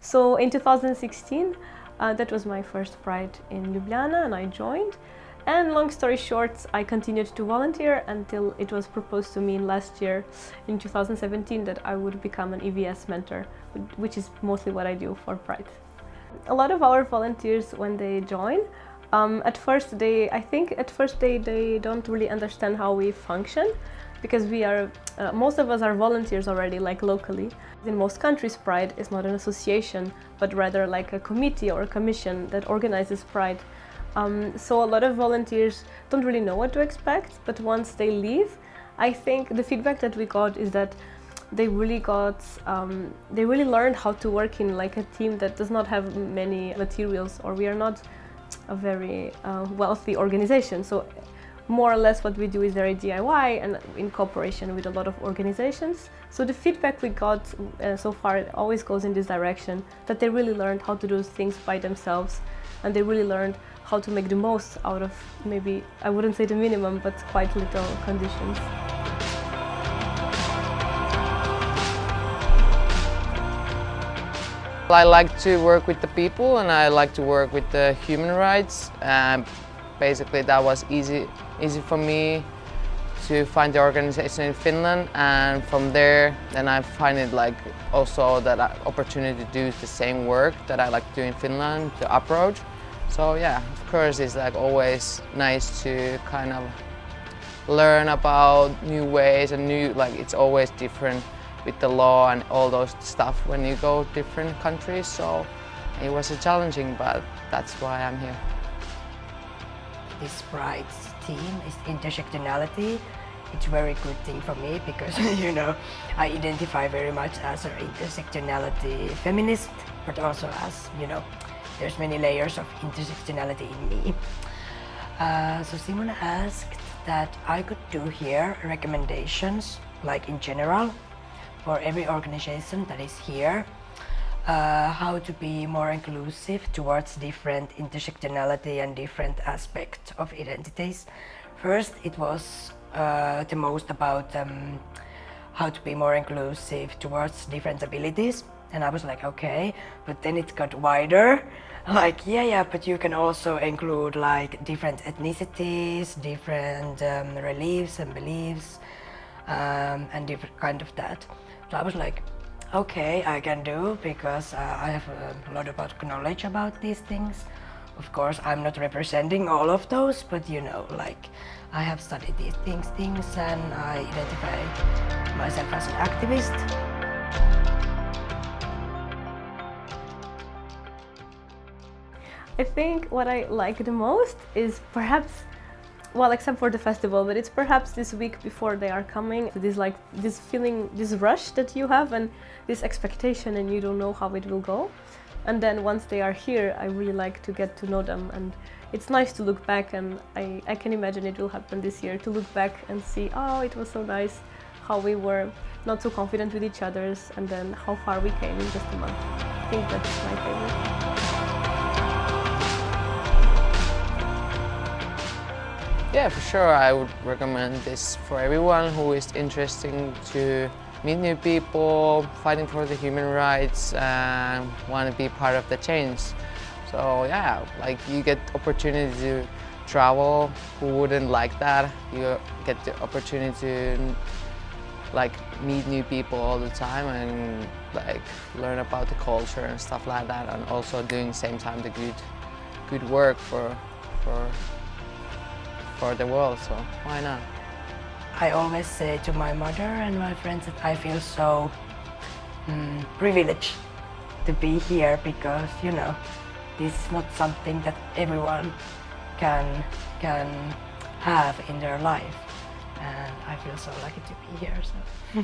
So in 2016, that was my first Pride in Ljubljana, and I joined. And long story short, I continued to volunteer until it was proposed to me last year, in 2017, that I would become an EVS mentor, which is mostly what I do for Pride. A lot of our volunteers, when they join, at first they don't really understand how we function, because we are, most of us are volunteers already, like locally. In most countries, Pride is not an association, but rather like a committee or a commission that organizes Pride. So a lot of volunteers don't really know what to expect, but once they leave, I think the feedback that we got is that they really learned how to work in like a team that does not have many materials, or we are not a very wealthy organization. So more or less what we do is very DIY and in cooperation with a lot of organizations. So the feedback we got so far, it always goes in this direction, that they really learned how to do things by themselves, and they really learned how to make the most out of, maybe, I wouldn't say the minimum, but quite little conditions. I like to work with the people, and I like to work with the human rights. Basically that was easy for me to find the organization in Finland, and from there then I find it like also that opportunity to do the same work that I like to do in Finland, the approach. So yeah, of course it's like always nice to kind of learn about new ways and it's always different with the law and all those stuff when you go different countries. So it was challenging, but that's why I'm here. This Pride theme is intersectionality. It's a very good thing for me because, you know, I identify very much as an intersectionality feminist, but also as, you know, there's many layers of intersectionality in me. So Simon asked that I could do here recommendations, like in general, for every organization that is here, how to be more inclusive towards different intersectionality and different aspects of identities. First, it was the most about how to be more inclusive towards different abilities. And I was like, okay, but then it got wider. Like, yeah, but you can also include like different ethnicities, different reliefs and beliefs, and different kind of that. So I was like, okay, I can do, because I have a lot of knowledge about these things. Of course, I'm not representing all of those, but you know, like, I have studied these things and I identify myself as an activist. I think what I like the most is perhaps, well, except for the festival, but it's perhaps this week before they are coming, this feeling, this rush that you have and this expectation, and you don't know how it will go. And then once they are here, I really like to get to know them, and it's nice to look back, and I can imagine it will happen this year, to look back and see, oh, it was so nice how we were not so confident with each other, and then how far we came in just a month. I think that's my favorite. Yeah, for sure, I would recommend this for everyone who is interested to meet new people, fighting for the human rights, and want to be part of the change. So yeah, like you get opportunity to travel. Who wouldn't like that? You get the opportunity to like meet new people all the time and like learn about the culture and stuff like that, and also doing same time the good work for the world, so why not? I always say to my mother and my friends that I feel so privileged to be here, because, you know, this is not something that everyone can have in their life, and I feel so lucky to be here. So.